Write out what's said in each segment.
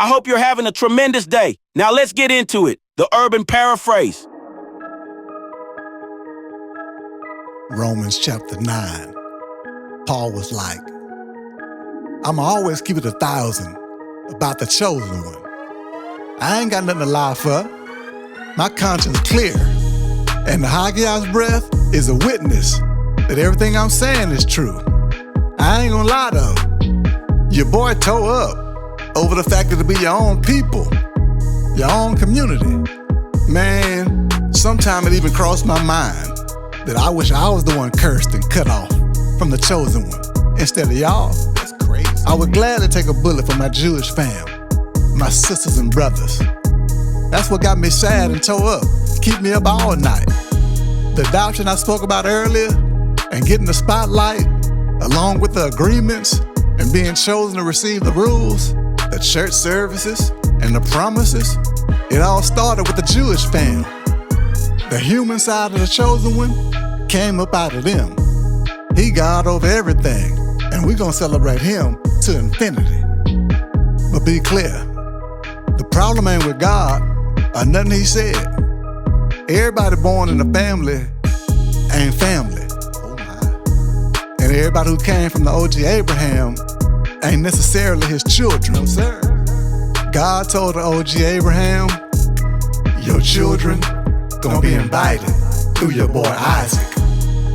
I hope you're having a tremendous day. Now let's get into it. The Urban Paraphrase. Romans chapter 9. Paul was like, I'ma always keep it 1,000 about the chosen one. I ain't got nothing to lie for. My conscience clear. And the Haggai's breath is a witness that everything I'm saying is true. I ain't gonna lie though. Your boy tore up over the fact that to be your own people, your own community. Man, sometime it even crossed my mind that I wish I was the one cursed and cut off from the chosen one instead of y'all. That's crazy. I would gladly take a bullet for my Jewish fam, my sisters and brothers. That's what got me sad and tore up, keep me up all night. The doctrine I spoke about earlier and getting the spotlight, along with the agreements and being chosen to receive the rules, the church services, and the promises, it all started with the Jewish fam. The human side of the chosen one came up out of them. He God over everything, and we're gonna celebrate him to infinity. But be clear, the problem ain't with God or nothing he said. Everybody born in a family ain't family. And everybody who came from the OG Abraham ain't necessarily his children. No, sir. God told the OG Abraham, your children gonna be invited through your boy Isaac.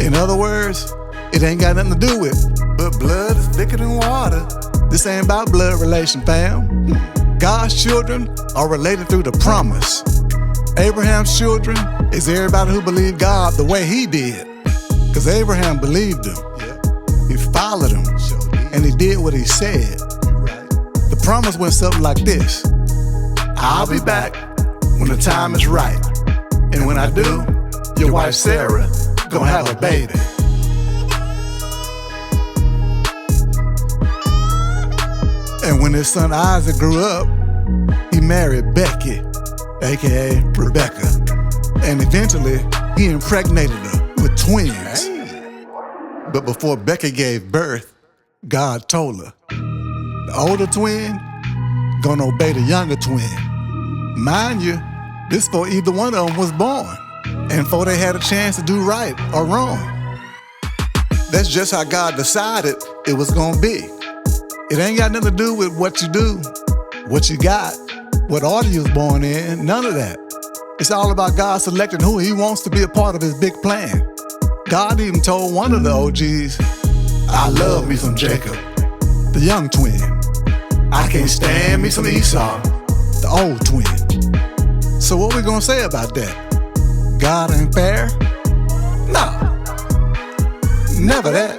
In other words, it ain't got nothing to do with, but blood is thicker than water. This ain't about blood relation, fam. God's children are related through the promise. Abraham's children is everybody who believed God the way he did. Because Abraham believed him. He followed him, and he did what he said. The promise went something like this. I'll be back when the time is right. And when I do, your wife Sarah gonna have a baby. And when his son Isaac grew up, he married Becky, aka Rebecca. And eventually, he impregnated her with twins. But before Becky gave birth, God told her, the older twin gonna obey the younger twin. Mind you, this before either one of them was born, and before they had a chance to do right or wrong. That's just how God decided it was gonna be. It ain't got nothing to do with what you do, what you got, what order you was born in, none of that. It's all about God selecting who he wants to be a part of his big plan. God even told one of the OGs, I love me some Jacob, the young twin. I can't stand me some Esau, the old twin. So what we gonna say about that? God ain't fair? No, never that.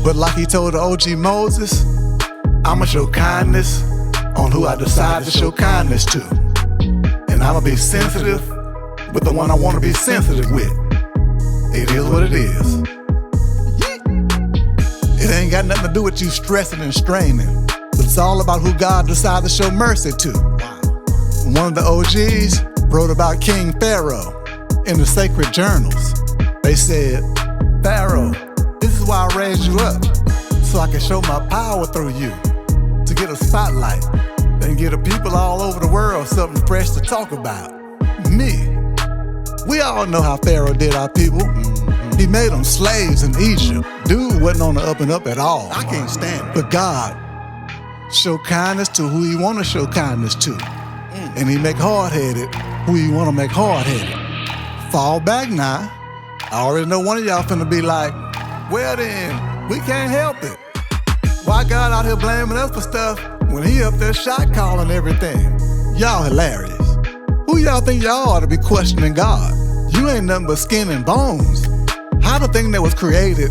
But like he told the OG Moses, I'ma show kindness on who I decide to show kindness to. And I'ma be sensitive with the one I wanna be sensitive with. It is what it is. It ain't got nothing to do with you stressing and straining, but it's all about who God decided to show mercy to. One of the OGs wrote about King Pharaoh in the sacred journals. They said, Pharaoh, this is why I raised you up, so I can show my power through you, to get a spotlight and give the people all over the world something fresh to talk about. Me. We all know how Pharaoh did our people. He made them slaves in Egypt. Dude wasn't on the up and up at all. I can't stand it. But God showed kindness to who he want to show kindness to. And he make hard-headed who he want to make hard-headed. Fall back now. I already know one of y'all finna be like, well then, we can't help it. Why God out here blaming us for stuff when he up there shot calling everything? Y'all hilarious. Who y'all think y'all ought to be questioning God? You ain't nothing but skin and bones. How the thing that was created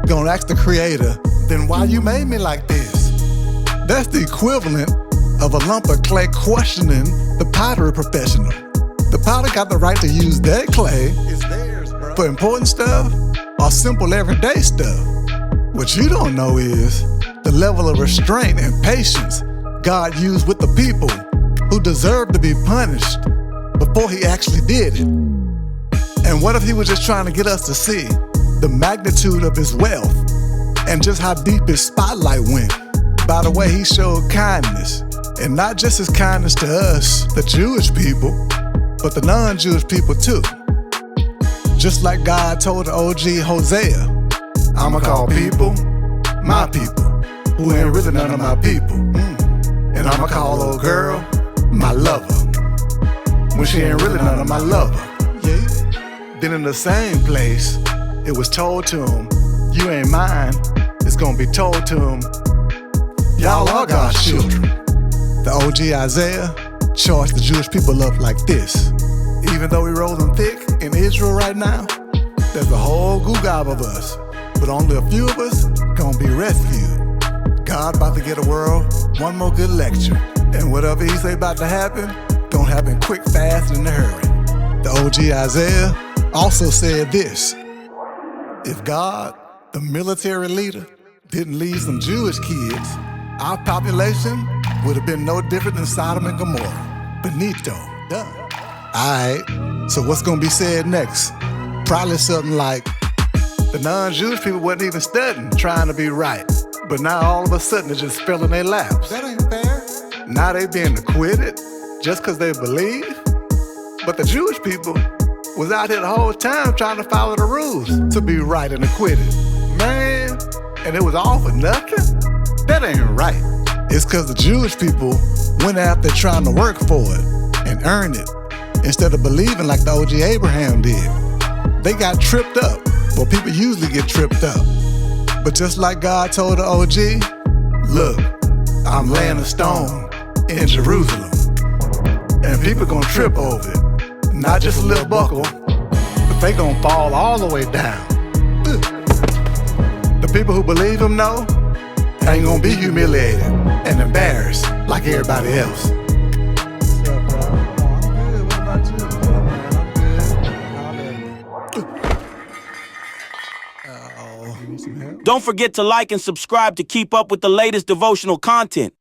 gonna ask the creator, then why you made me like this? That's the equivalent of a lump of clay questioning the pottery professional. The potter got the right to use that clay. It's theirs, bro. For important stuff or simple everyday stuff. What you don't know is the level of restraint and patience God used with the people who deserved to be punished before he actually did it. And what if he was just trying to get us to see the magnitude of his wealth and just how deep his spotlight went by the way he showed kindness And not just his kindness to us, the Jewish people, but the non-Jewish people too. Just like God told the OG Hosea, I'ma call people my people, who ain't really none of my people. And I'ma call old girl my lover, when she ain't really none of my lover. Yeah. Then in the same place, it was told to him, you ain't mine. It's gonna be told to him, y'all are God's children. The OG Isaiah charged the Jewish people up like this. Even though we rolling thick in Israel right now, there's a whole goo-gob of us, but only a few of us gonna be rescued. God about to get a world one more good lecture, and whatever he say about to happen, gonna happen quick, fast, and in a hurry. The OG Isaiah also said this: if God, the military leader, didn't leave some Jewish kids, our population would have been no different than Sodom and Gomorrah. Benito, done. Alright, so what's gonna be said next? Probably something like, the non-Jewish people wasn't even studying, trying to be right. But now all of a sudden it's just fell in their laps. That ain't fair. Now they being acquitted just because they believe. But the Jewish people was out here the whole time trying to follow the rules to be right and acquitted. Man, and it was all for nothing? That ain't right. It's because the Jewish people went out there trying to work for it and earn it, instead of believing like the OG Abraham did. They got tripped up. Well, people usually get tripped up. But just like God told the OG, look, I'm laying a stone in Jerusalem, and people gonna trip over it. Not just a little buckle, but they gonna fall all the way down. The people who believe him know, ain't gonna be humiliated and embarrassed like everybody else. Don't forget to like and subscribe to keep up with the latest devotional content.